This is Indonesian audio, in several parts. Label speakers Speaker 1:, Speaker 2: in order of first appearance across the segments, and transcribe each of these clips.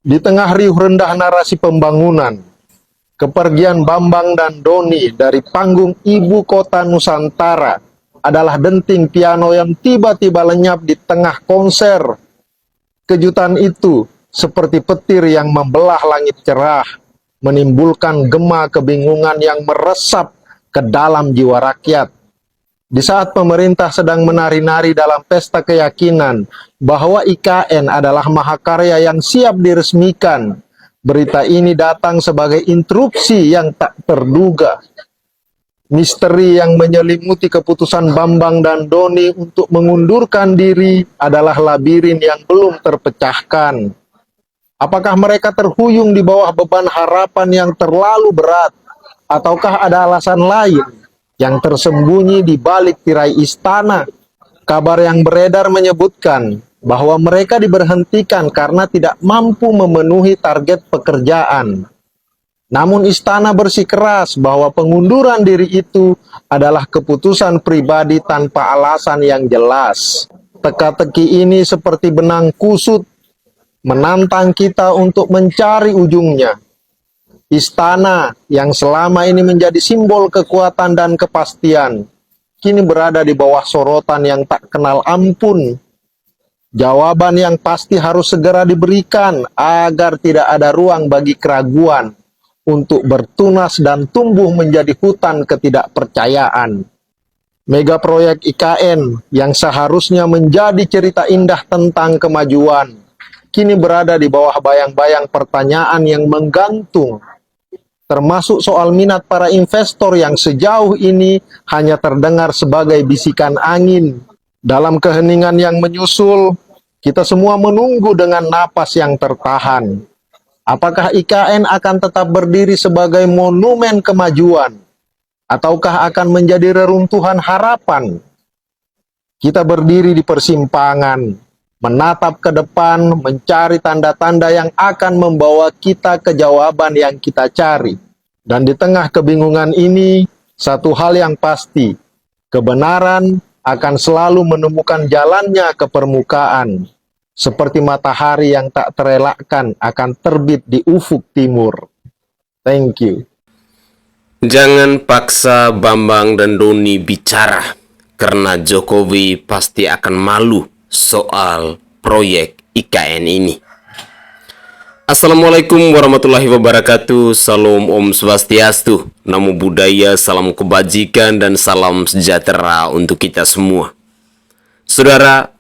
Speaker 1: Di tengah riuh rendah narasi pembangunan, kepergian Bambang dan Doni dari panggung ibu kota Nusantara adalah denting piano yang tiba-tiba lenyap di tengah konser. Kejutan itu seperti petir yang membelah langit cerah, menimbulkan gema kebingungan yang meresap ke dalam jiwa rakyat. Di saat pemerintah sedang menari-nari dalam pesta keyakinan bahwa IKN adalah mahakarya yang siap diresmikan, berita ini datang sebagai interupsi yang tak terduga. Misteri yang menyelimuti keputusan Bambang dan Doni untuk mengundurkan diri adalah labirin yang belum terpecahkan. Apakah mereka terhuyung di bawah beban harapan yang terlalu berat, ataukah ada alasan lain yang tersembunyi di balik tirai istana? Kabar yang beredar menyebutkan bahwa mereka diberhentikan karena tidak mampu memenuhi target pekerjaan. Namun istana bersikeras bahwa pengunduran diri itu adalah keputusan pribadi tanpa alasan yang jelas. Teka-teki ini seperti benang kusut, menantang kita untuk mencari ujungnya. Istana yang selama ini menjadi simbol kekuatan dan kepastian, kini berada di bawah sorotan yang tak kenal ampun. Jawaban yang pasti harus segera diberikan agar tidak ada ruang bagi keraguan untuk bertunas dan tumbuh menjadi hutan ketidakpercayaan. Mega proyek IKN yang seharusnya menjadi cerita indah tentang kemajuan, kini berada di bawah bayang-bayang pertanyaan yang menggantung, termasuk soal minat para investor yang sejauh ini hanya terdengar sebagai bisikan angin. Dalam keheningan yang menyusul, kita semua menunggu dengan napas yang tertahan. Apakah IKN akan tetap berdiri sebagai monumen kemajuan, ataukah akan menjadi reruntuhan harapan? Kita berdiri di persimpangan, menatap ke depan, mencari tanda-tanda yang akan membawa kita ke jawaban yang kita cari. Dan di tengah kebingungan ini, satu hal yang pasti, kebenaran akan selalu menemukan jalannya ke permukaan, seperti matahari yang tak terelakkan akan terbit di ufuk timur. Thank you.
Speaker 2: Jangan paksa Bambang dan Doni bicara, karena Jokowi pasti akan malu soal proyek IKN ini. Assalamualaikum warahmatullahi wabarakatuh. Salam Om Swastiastu, Namo Buddhaya, salam kebajikan dan salam sejahtera untuk kita semua. Saudara,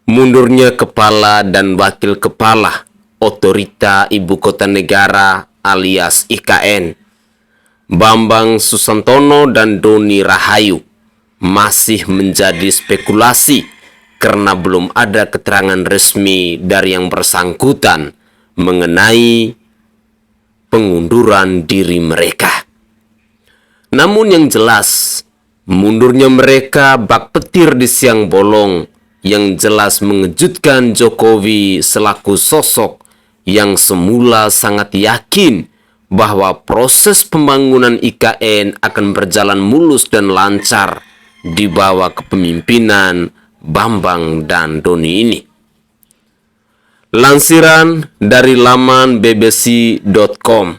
Speaker 2: mundurnya kepala dan wakil kepala otorita ibu kota negara alias IKN, Bambang Susantono dan Doni Rahayu, masih menjadi spekulasi karena belum ada keterangan resmi dari yang bersangkutan mengenai pengunduran diri mereka. Namun yang jelas, mundurnya mereka bak petir di siang bolong yang jelas mengejutkan Jokowi selaku sosok yang semula sangat yakin bahwa proses pembangunan IKN akan berjalan mulus dan lancar di bawah kepemimpinan Bambang dan Doni ini. Lansiran dari laman bbc.com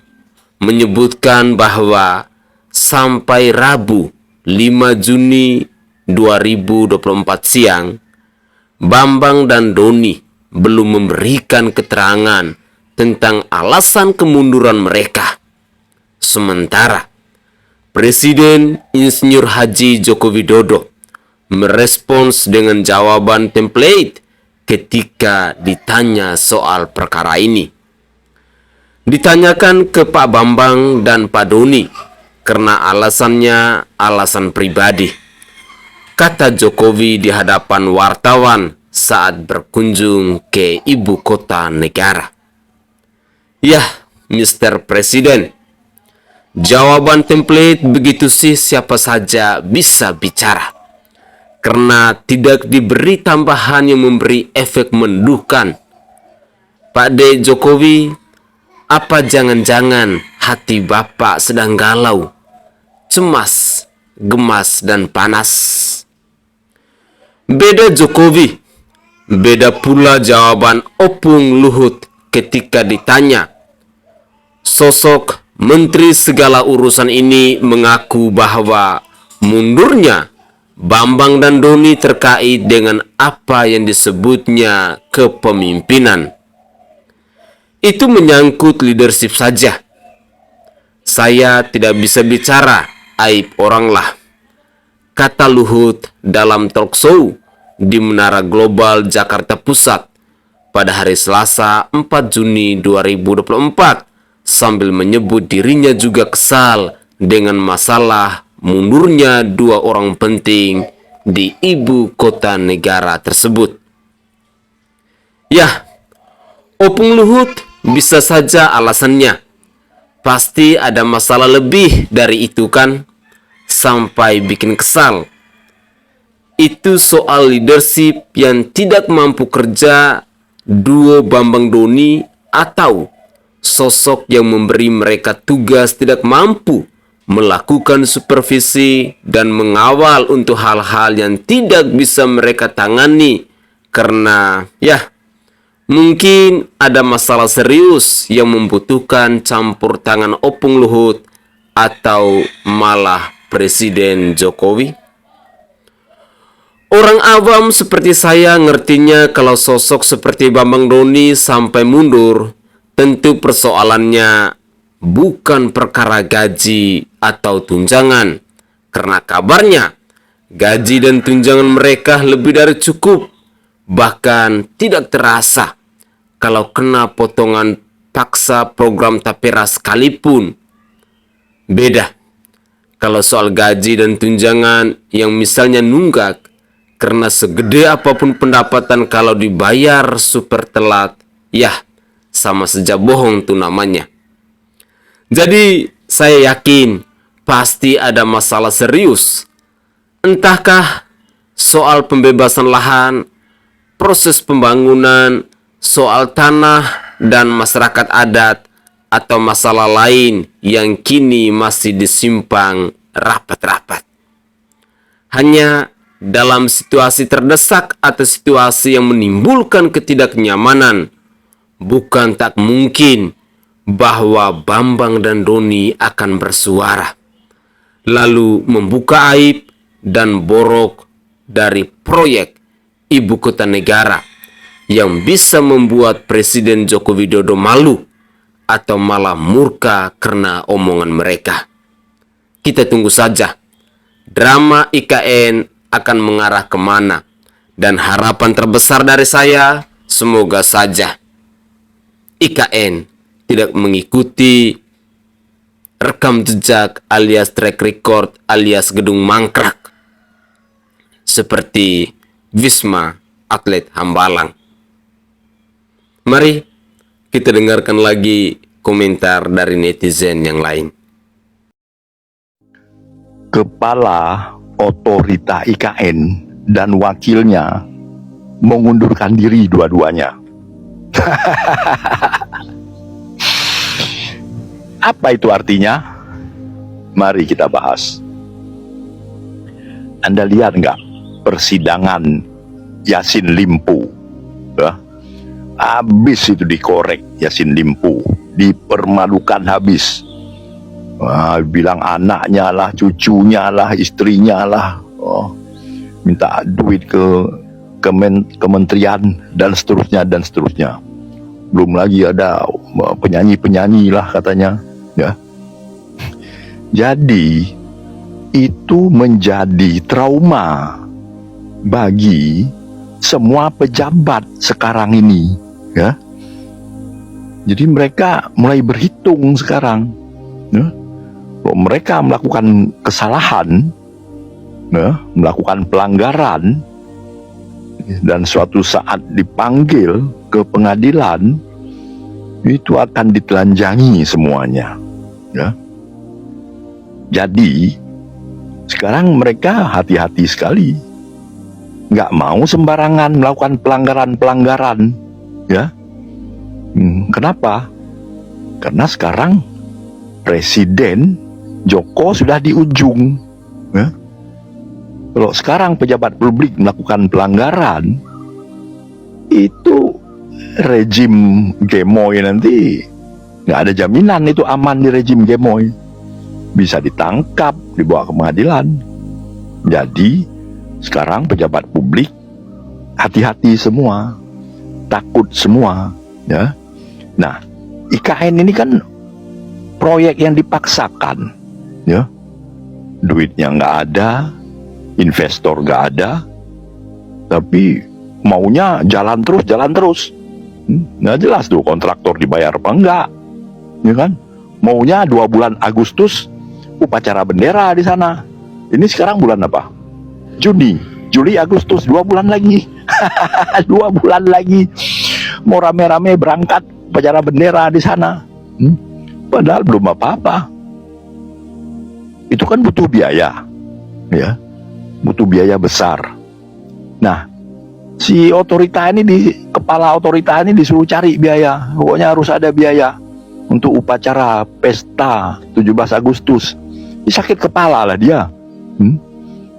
Speaker 2: menyebutkan bahwa sampai Rabu 5 Juni 2024 siang, Bambang dan Doni belum memberikan keterangan tentang alasan kemunduran mereka. Sementara Presiden Insinyur Haji Joko Widodo merespons dengan jawaban template ketika ditanya soal perkara ini. Ditanyakan ke Pak Bambang dan Pak Doni karena alasannya alasan pribadi, kata Jokowi di hadapan wartawan saat berkunjung ke ibu kota negara. Yah, Mr. Presiden, jawaban template begitu sih siapa saja bisa bicara. Karena tidak diberi tambahan yang memberi efek menduhkan. Pak D. Jokowi, apa jangan-jangan hati Bapak sedang galau, cemas, gemas, dan panas? Beda Jokowi, beda pula jawaban Opung Luhut ketika ditanya. Sosok Menteri Segala Urusan ini mengaku bahwa mundurnya Bambang dan Doni terkait dengan apa yang disebutnya kepemimpinan. Itu menyangkut leadership saja. Saya tidak bisa bicara aib orang lah, kata Luhut dalam talk show di Menara Global Jakarta Pusat pada hari Selasa 4 Juni 2024 sambil menyebut dirinya juga kesal dengan masalah mundurnya dua orang penting di ibu kota negara tersebut. Ya, Opung Luhut bisa saja alasannya. Pasti ada masalah lebih dari itu kan, sampai bikin kesal. Itu soal leadership yang tidak mampu kerja duo Bambang Doni atau sosok yang memberi mereka tugas tidak mampu melakukan supervisi dan mengawal untuk hal-hal yang tidak bisa mereka tangani karena ya mungkin ada masalah serius yang membutuhkan campur tangan Opung Luhut atau malah Presiden Jokowi. Orang awam seperti saya ngertinya kalau sosok seperti Bambang Doni sampai mundur, tentu persoalannya bukan perkara gaji atau tunjangan. Karena kabarnya, gaji dan tunjangan mereka lebih dari cukup. Bahkan tidak terasa kalau kena potongan paksa program tapera sekalipun. Beda kalau soal gaji dan tunjangan yang misalnya nunggak, karena segede apapun pendapatan kalau dibayar super telat, ya sama saja bohong tuh namanya. Jadi saya yakin pasti ada masalah serius. Entahkah soal pembebasan lahan, proses pembangunan, soal tanah dan masyarakat adat, atau masalah lain yang kini masih disimpang rapat-rapat. Hanya dalam situasi terdesak atau situasi yang menimbulkan ketidaknyamanan, bukan tak mungkin bahwa Bambang dan Doni akan bersuara, lalu membuka aib dan borok dari proyek ibu kota negara yang bisa membuat Presiden Joko Widodo malu atau malah murka karena omongan mereka. Kita tunggu saja drama IKN akan mengarah kemana, dan harapan terbesar dari saya semoga saja IKN tidak mengikuti rekam jejak alias track record alias gedung mangkrak seperti Wisma Atlet Hambalang. Mari kita dengarkan lagi komentar dari netizen yang lain.
Speaker 3: Kepala otorita IKN dan wakilnya mengundurkan diri dua-duanya. Apa itu artinya? Mari kita bahas. Anda lihat nggak persidangan Yassin Limpo? Ya? Habis itu dikorek Yassin Limpo, dipermalukan habis. Wah, bilang anaknya lah, cucunya lah, istrinya lah, minta duit ke kementerian dan seterusnya dan seterusnya. Belum lagi ada penyanyi-penyanyi lah katanya, ya. Jadi itu menjadi trauma bagi semua pejabat sekarang ini, ya. Jadi mereka mulai berhitung sekarang, ya. Kalau mereka melakukan kesalahan, ya, melakukan pelanggaran, dan suatu saat dipanggil ke pengadilan, itu akan ditelanjangi semuanya, ya. Jadi sekarang mereka hati-hati sekali, nggak mau sembarangan melakukan pelanggaran-pelanggaran, ya. Kenapa? Karena sekarang Presiden Joko sudah di ujung, ya. Kalau sekarang pejabat publik melakukan pelanggaran, itu rejim gemoy nanti nggak ada jaminan itu aman di rejim gemoy. Bisa ditangkap, dibawa ke pengadilan. Jadi sekarang pejabat publik hati-hati semua, takut semua, ya. Nah, IKN ini kan proyek yang dipaksakan, ya. Duitnya nggak ada, investor nggak ada, tapi maunya jalan terus. Nggak jelas tuh kontraktor dibayar apa enggak, ya kan? Maunya 2 bulan Agustus upacara bendera di sana. Ini sekarang bulan apa? Juni, Juli, Agustus, 2 bulan lagi. 2 bulan lagi mau rame-rame berangkat upacara bendera di sana. Padahal belum apa-apa. Itu kan butuh biaya, ya, butuh biaya besar. Nah, si otorita ini kepala otorita ini disuruh cari biaya. Pokoknya harus ada biaya untuk upacara pesta 17 Agustus. Sakit kepala lah dia.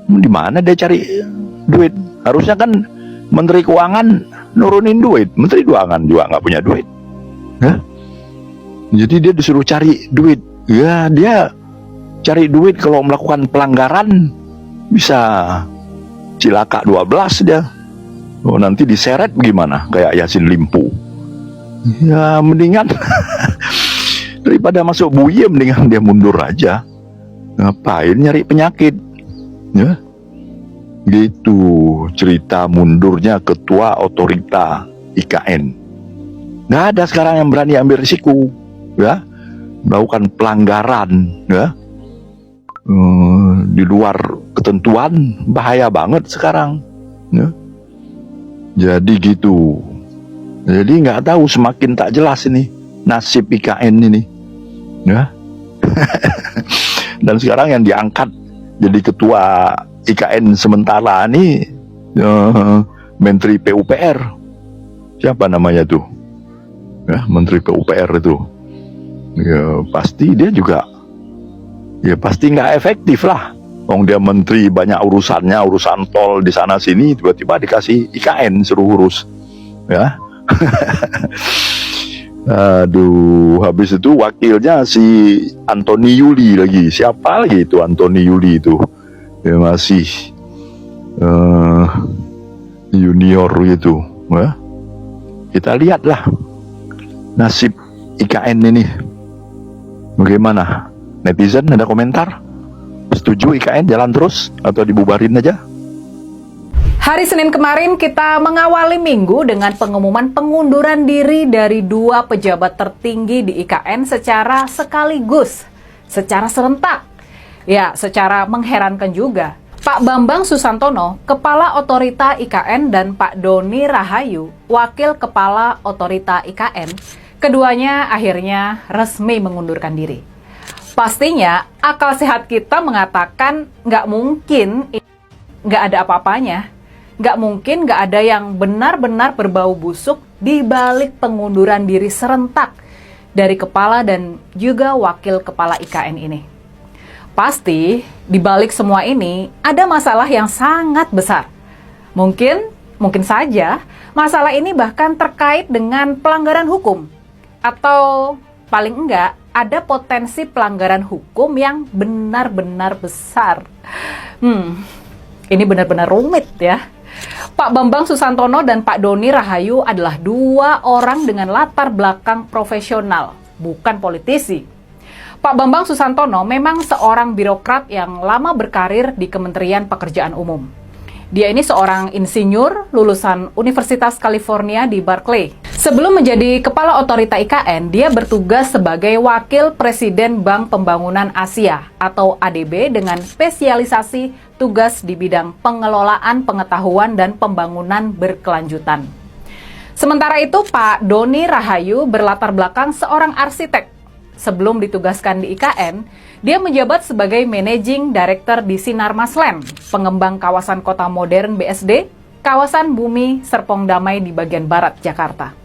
Speaker 3: Di mana dia cari duit? Harusnya kan Menteri Keuangan nurunin duit. Menteri Keuangan juga nggak punya duit. Jadi dia disuruh cari duit. Ya, dia cari duit kalau melakukan pelanggaran bisa cilaka 12 dia. Oh, nanti diseret gimana? Kayak Yassin Limpo. Ya, mendingan daripada masuk buaya, mendingan dia mundur aja. Ngapain nyari penyakit, ya? Gitu cerita mundurnya ketua otorita IKN. Nggak ada sekarang yang berani ambil risiko, ya, melakukan pelanggaran, ya, di luar ketentuan. Bahaya banget sekarang, ya. Jadi gitu. Jadi nggak tahu, semakin tak jelas ini nasib IKN ini, ya. Dan sekarang yang diangkat jadi ketua IKN sementara ini Menteri PUPR. Siapa namanya tuh? Ya, Menteri PUPR itu. Ya, pasti dia juga, ya pasti nggak efektif lah. Dia menteri banyak urusannya, urusan tol di sana sini, tiba-tiba dikasih IKN suruh urus, ya. Aduh, habis itu wakilnya si Antoni Yuli lagi. Siapa lagi itu Antoni Yuli itu? Ya, masih junior gitu, ya. Kita lihatlah nasib IKN ini bagaimana. Netizen ada komentar? Setuju IKN jalan terus atau dibubarin aja?
Speaker 4: Hari Senin kemarin kita mengawali minggu dengan pengumuman pengunduran diri dari 2 pejabat tertinggi di IKN secara sekaligus, secara serentak. Ya, secara mengherankan juga. Pak Bambang Susantono, Kepala Otorita IKN, dan Pak Doni Rahayu, Wakil Kepala Otorita IKN, keduanya akhirnya resmi mengundurkan diri. Pastinya akal sehat kita mengatakan nggak mungkin nggak ada apa-apanya. Nggak mungkin nggak ada yang benar-benar berbau busuk di balik pengunduran diri serentak dari kepala dan juga wakil kepala IKN ini. Pasti di balik semua ini ada masalah yang sangat besar. Mungkin saja masalah ini bahkan terkait dengan pelanggaran hukum. Atau paling enggak ada potensi pelanggaran hukum yang benar-benar besar. Ini benar-benar rumit ya. Pak Bambang Susantono dan Pak Doni Rahayu adalah 2 orang dengan latar belakang profesional, bukan politisi. Pak Bambang Susantono memang seorang birokrat yang lama berkarir di Kementerian Pekerjaan Umum. Dia ini seorang insinyur lulusan Universitas California di Berkeley. Sebelum menjadi Kepala Otorita IKN, dia bertugas sebagai Wakil Presiden Bank Pembangunan Asia atau ADB dengan spesialisasi tugas di bidang pengelolaan pengetahuan dan pembangunan berkelanjutan. Sementara itu, Pak Doni Rahayu berlatar belakang seorang arsitek. Sebelum ditugaskan di IKN, dia menjabat sebagai Managing Director di Sinarmas Land, pengembang kawasan kota modern BSD, kawasan Bumi Serpong Damai di bagian barat Jakarta.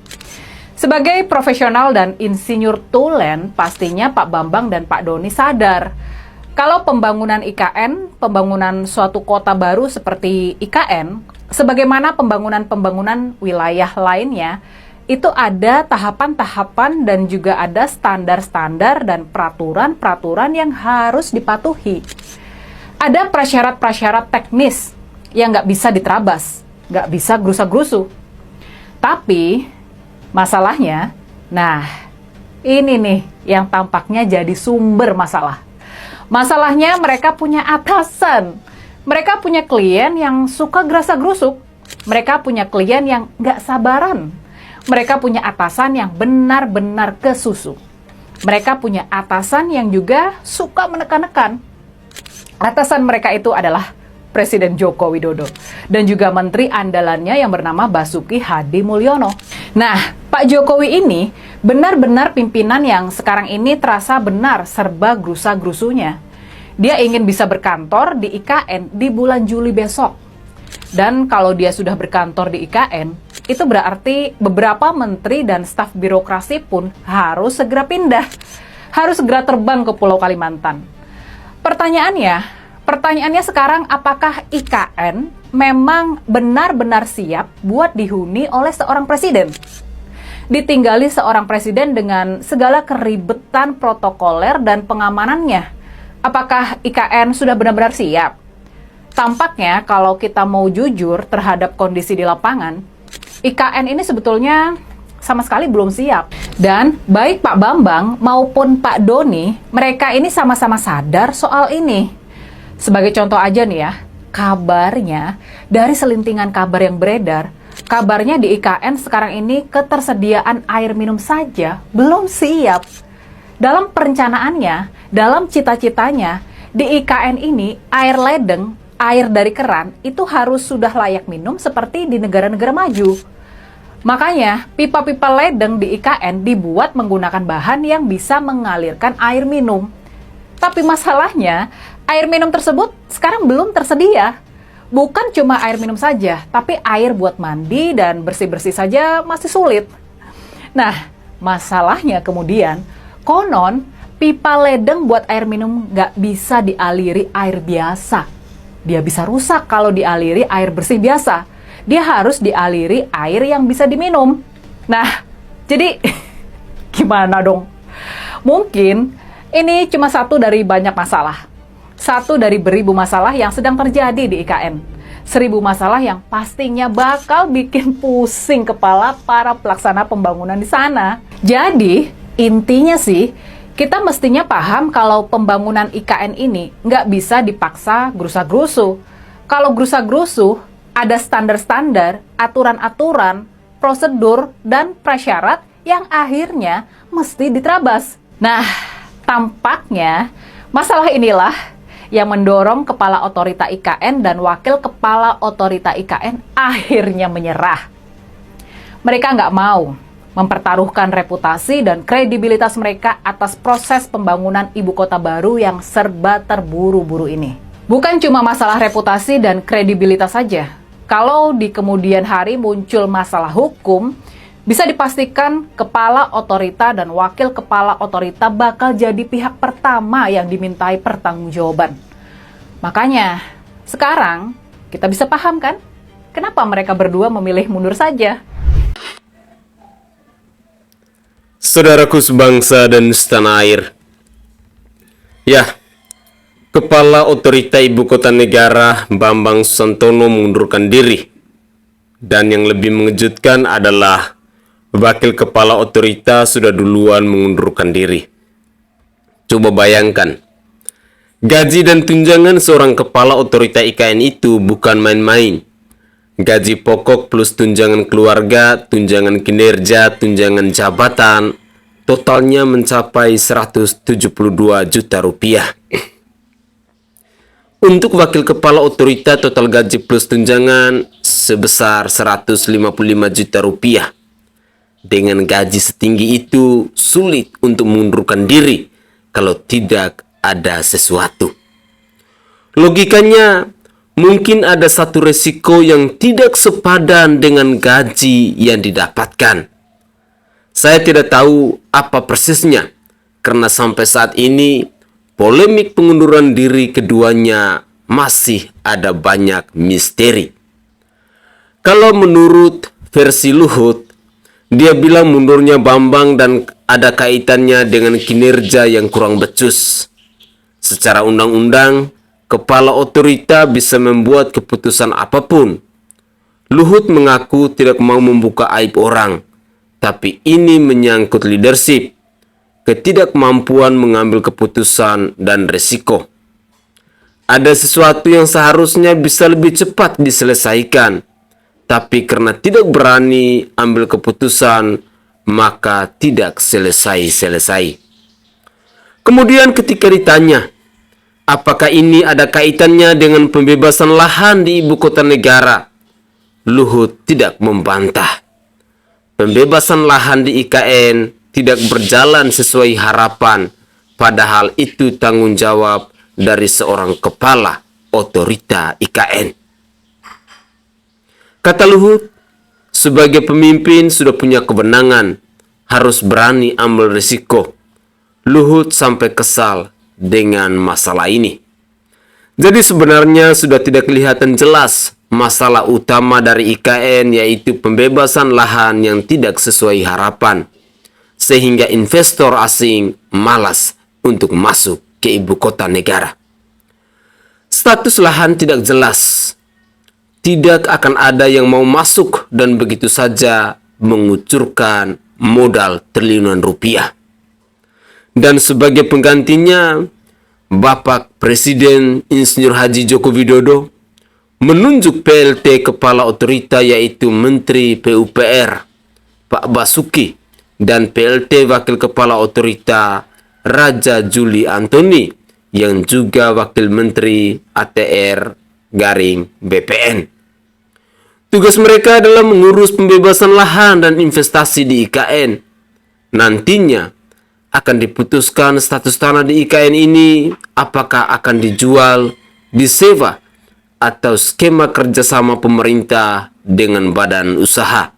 Speaker 4: Sebagai profesional dan insinyur tulen, pastinya Pak Bambang dan Pak Doni sadar kalau pembangunan IKN, pembangunan suatu kota baru seperti IKN, sebagaimana pembangunan-pembangunan wilayah lainnya, itu ada tahapan-tahapan dan juga ada standar-standar dan peraturan-peraturan yang harus dipatuhi. Ada prasyarat-prasyarat teknis yang nggak bisa diterabas, nggak bisa gerusa-gerusu. Tapi masalahnya, nah ini nih yang tampaknya jadi sumber masalah. Masalahnya mereka punya atasan, mereka punya klien yang suka gerasa-gerusuk, mereka punya klien yang nggak sabaran, mereka punya atasan yang benar-benar kesusu. Mereka punya atasan yang juga suka menekan-nekan. Atasan mereka itu adalah Presiden Joko Widodo dan juga menteri andalannya yang bernama Basuki Hadi Mulyono. Nah, Pak Jokowi ini benar-benar pimpinan yang sekarang ini terasa benar serba gerusa-gerusunya. Dia ingin bisa berkantor di IKN di bulan Juli besok. Dan kalau dia sudah berkantor di IKN, itu berarti beberapa menteri dan staf birokrasi pun harus segera pindah. Harus segera terbang ke Pulau Kalimantan. Pertanyaannya sekarang, apakah IKN memang benar-benar siap buat dihuni oleh seorang presiden? Ditinggali seorang presiden dengan segala keribetan protokoler dan pengamanannya. Apakah IKN sudah benar-benar siap? Tampaknya kalau kita mau jujur terhadap kondisi di lapangan, IKN ini sebetulnya sama sekali belum siap. Dan baik Pak Bambang maupun Pak Doni, mereka ini sama-sama sadar soal ini. Sebagai contoh aja nih ya, kabarnya dari selintingan kabar yang beredar, kabarnya di IKN sekarang ini ketersediaan air minum saja belum siap. Dalam perencanaannya, dalam cita-citanya, di IKN ini air ledeng, air dari keran itu harus sudah layak minum seperti di negara-negara maju. Makanya, pipa-pipa ledeng di IKN dibuat menggunakan bahan yang bisa mengalirkan air minum. Tapi masalahnya, air minum tersebut sekarang belum tersedia. Bukan cuma air minum saja, tapi air buat mandi dan bersih-bersih saja masih sulit. Nah, masalahnya kemudian, konon pipa ledeng buat air minum nggak bisa dialiri air biasa. Dia bisa rusak kalau dialiri air bersih biasa. Dia harus dialiri air yang bisa diminum. Nah, jadi gimana dong? Mungkin ini cuma satu dari banyak masalah. Satu dari beribu masalah yang sedang terjadi di IKN. 1000 masalah yang pastinya bakal bikin pusing kepala para pelaksana pembangunan di sana. Jadi, intinya sih, kita mestinya paham kalau pembangunan IKN ini nggak bisa dipaksa gerusa-gerusu. Kalau gerusa-gerusu, ada standar-standar, aturan-aturan, prosedur, dan prasyarat yang akhirnya mesti diterabas. Nah, tampaknya masalah inilah yang mendorong Kepala Otorita IKN dan Wakil Kepala Otorita IKN akhirnya menyerah. Mereka nggak mau mempertaruhkan reputasi dan kredibilitas mereka atas proses pembangunan ibu kota baru yang serba terburu-buru ini. Bukan cuma masalah reputasi dan kredibilitas saja. Kalau di kemudian hari muncul masalah hukum, bisa dipastikan Kepala Otorita dan Wakil Kepala Otorita bakal jadi pihak pertama yang dimintai pertanggungjawaban. Makanya, sekarang kita bisa paham kan? Kenapa mereka berdua memilih mundur saja?
Speaker 2: Saudaraku sebangsa dan setanah air. Ya, Kepala Otorita Ibu Kota Negara Bambang Susantono mengundurkan diri. Dan yang lebih mengejutkan adalah Wakil Kepala Otorita sudah duluan mengundurkan diri. Coba bayangkan, gaji dan tunjangan seorang Kepala Otorita IKN itu bukan main-main. Gaji pokok plus tunjangan keluarga, tunjangan kinerja, tunjangan jabatan, totalnya mencapai 172 juta rupiah. Untuk Wakil Kepala Otorita total gaji plus tunjangan sebesar 155 juta rupiah. Dengan gaji setinggi itu sulit untuk mengundurkan diri kalau tidak ada sesuatu. Logikanya, mungkin ada satu resiko yang tidak sepadan dengan gaji yang didapatkan. Saya tidak tahu apa persisnya, karena sampai saat ini polemik pengunduran diri keduanya masih ada banyak misteri. Kalau menurut versi Luhut, Dia bilang mundurnya Bambang dan ada kaitannya dengan kinerja yang kurang becus. Secara undang-undang, kepala otorita bisa membuat keputusan apapun. Luhut mengaku tidak mau membuka aib orang, tapi ini menyangkut leadership, ketidakmampuan mengambil keputusan dan resiko. Ada sesuatu yang seharusnya bisa lebih cepat diselesaikan, tapi karena tidak berani ambil keputusan, maka tidak selesai-selesai. Kemudian ketika ditanya, apakah ini ada kaitannya dengan pembebasan lahan di ibu kota negara, Luhut tidak membantah. Pembebasan lahan di IKN tidak berjalan sesuai harapan, padahal itu tanggung jawab dari seorang kepala otorita IKN. Kata Luhut, sebagai pemimpin sudah punya kewenangan, harus berani ambil risiko. Luhut sampai kesal dengan masalah ini. Jadi sebenarnya sudah tidak kelihatan jelas masalah utama dari IKN, yaitu pembebasan lahan yang tidak sesuai harapan, sehingga investor asing malas untuk masuk ke ibu kota negara. Status lahan tidak jelas. Tidak akan ada yang mau masuk dan begitu saja mengucurkan modal triliunan rupiah. Dan sebagai penggantinya, Bapak Presiden Insinyur Haji Joko Widodo menunjuk PLT Kepala Otorita, yaitu Menteri PUPR Pak Basuki, dan PLT Wakil Kepala Otorita Raja Juli Antoni, yang juga Wakil Menteri ATR garing BPN. Tugas mereka adalah mengurus pembebasan lahan dan investasi di IKN. Nantinya akan diputuskan status tanah di IKN ini apakah akan dijual, disewa, atau skema kerjasama pemerintah dengan badan usaha.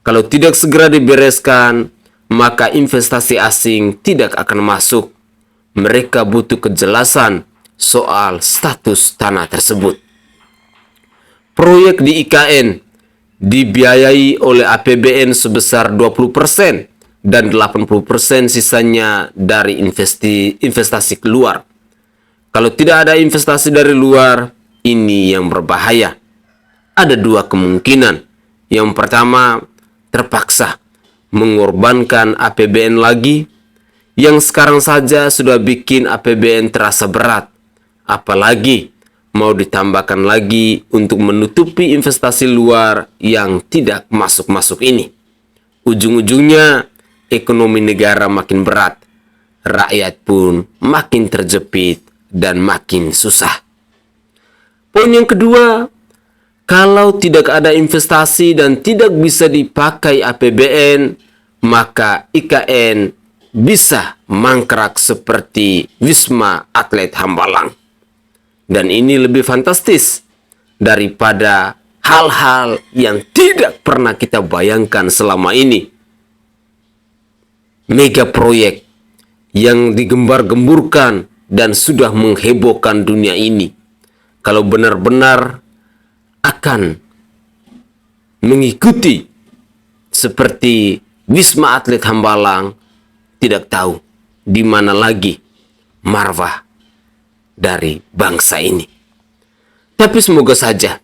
Speaker 2: Kalau tidak segera dibereskan, maka investasi asing tidak akan masuk. Mereka butuh kejelasan soal status tanah tersebut. Proyek di IKN dibiayai oleh APBN sebesar 20% dan 80% sisanya dari investasi keluar. Kalau tidak ada investasi dari luar, ini yang berbahaya. Ada dua kemungkinan. Yang pertama, terpaksa mengorbankan APBN lagi, yang sekarang saja sudah bikin APBN terasa berat. Apalagi mau ditambahkan lagi untuk menutupi investasi luar yang tidak masuk-masuk ini. Ujung-ujungnya ekonomi negara makin berat, rakyat pun makin terjepit dan makin susah. Poin yang kedua, kalau tidak ada investasi dan tidak bisa dipakai APBN, maka IKN bisa mangkrak seperti Wisma Atlet Hambalang. Dan ini lebih fantastis daripada hal-hal yang tidak pernah kita bayangkan selama ini. Mega proyek yang digembar-gemburkan dan sudah menghebohkan dunia ini, kalau benar-benar akan mengikuti seperti Wisma Atlet Hambalang, tidak tahu di mana lagi marwah dari bangsa ini. Tapi semoga saja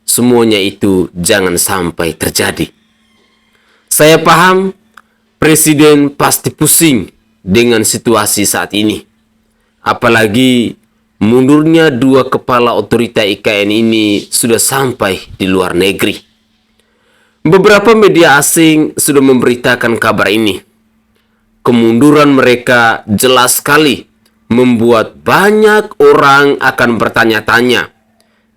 Speaker 2: semuanya itu jangan sampai terjadi. Saya paham Presiden pasti pusing dengan situasi saat ini. Apalagi mundurnya dua kepala otorita IKN ini sudah sampai di luar negeri. Beberapa media asing sudah memberitakan kabar ini. Kemunduran mereka jelas sekali membuat banyak orang akan bertanya-tanya.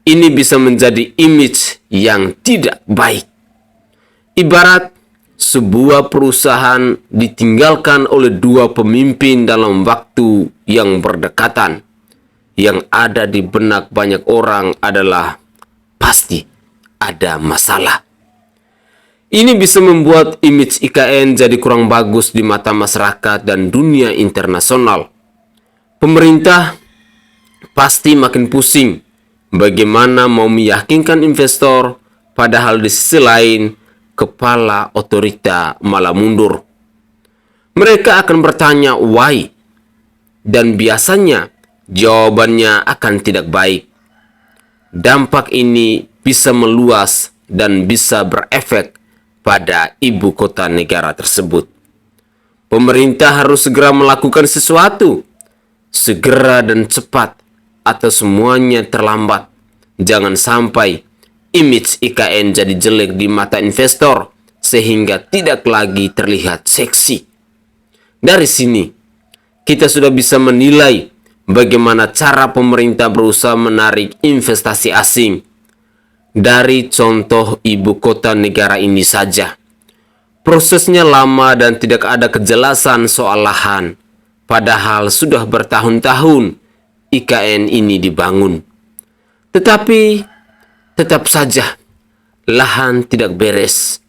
Speaker 2: Ini bisa menjadi image yang tidak baik. Ibarat sebuah perusahaan ditinggalkan oleh dua pemimpin dalam waktu yang berdekatan. Yang ada di benak banyak orang adalah pasti ada masalah. Ini bisa membuat image IKN jadi kurang bagus di mata masyarakat dan dunia internasional. Pemerintah pasti makin pusing bagaimana mau meyakinkan investor, padahal di sisi lain kepala otorita malah mundur. Mereka akan bertanya why, dan biasanya jawabannya akan tidak baik. Dampak ini bisa meluas dan bisa berefek pada ibu kota negara tersebut. Pemerintah harus segera melakukan sesuatu, segera dan cepat, atau semuanya terlambat. Jangan sampai image IKN jadi jelek di mata investor sehingga tidak lagi terlihat seksi. Dari sini, kita sudah bisa menilai bagaimana cara pemerintah berusaha menarik investasi asing. Dari contoh ibu kota negara ini saja, prosesnya lama dan tidak ada kejelasan soal lahan, padahal sudah bertahun-tahun IKN ini dibangun. Tetapi tetap saja lahan tidak beres.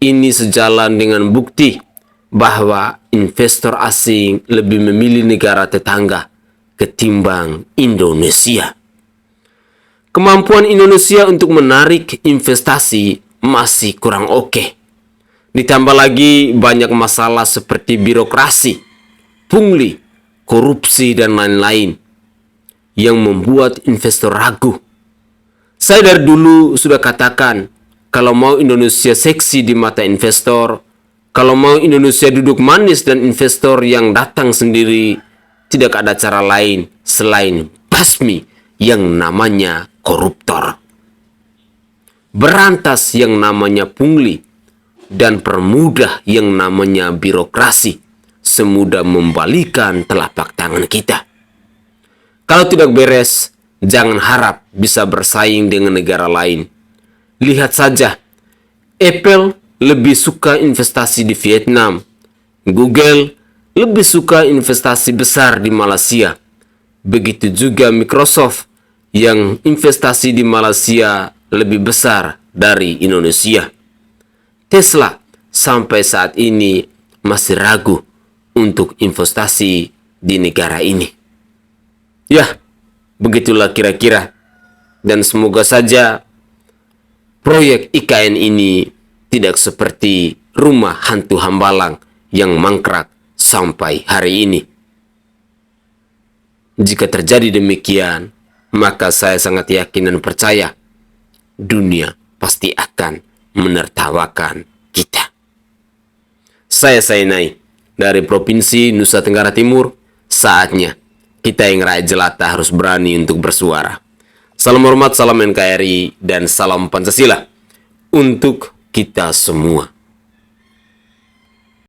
Speaker 2: Ini sejalan dengan bukti bahwa investor asing lebih memilih negara tetangga ketimbang Indonesia. Kemampuan Indonesia untuk menarik investasi masih kurang oke. Ditambah lagi banyak masalah seperti birokrasi, pungli, korupsi, dan lain-lain yang membuat investor ragu. Saya dari dulu sudah katakan, kalau mau Indonesia seksi di mata investor, kalau mau Indonesia duduk manis dan investor yang datang sendiri, tidak ada cara lain selain basmi yang namanya koruptor. Berantas yang namanya pungli dan permudah yang namanya birokrasi, semudah membalikan telapak tangan kita. Kalau tidak beres, jangan harap bisa bersaing dengan negara lain. Lihat saja, Apple lebih suka investasi di Vietnam, Google lebih suka investasi besar di Malaysia. Begitu juga Microsoft yang investasi di Malaysia lebih besar dari Indonesia. Tesla sampai saat ini masih ragu untuk investasi di negara ini. Ya, begitulah kira-kira. Dan semoga saja proyek IKN ini tidak seperti rumah hantu Hambalang yang mangkrak sampai hari ini. Jika terjadi demikian, maka saya sangat yakin dan percaya dunia pasti akan menertawakan kita. Saya Sainai dari Provinsi Nusa Tenggara Timur. Saatnya kita yang rakyat jelata harus berani untuk bersuara. Salam hormat, salam NKRI, dan salam Pancasila untuk kita semua.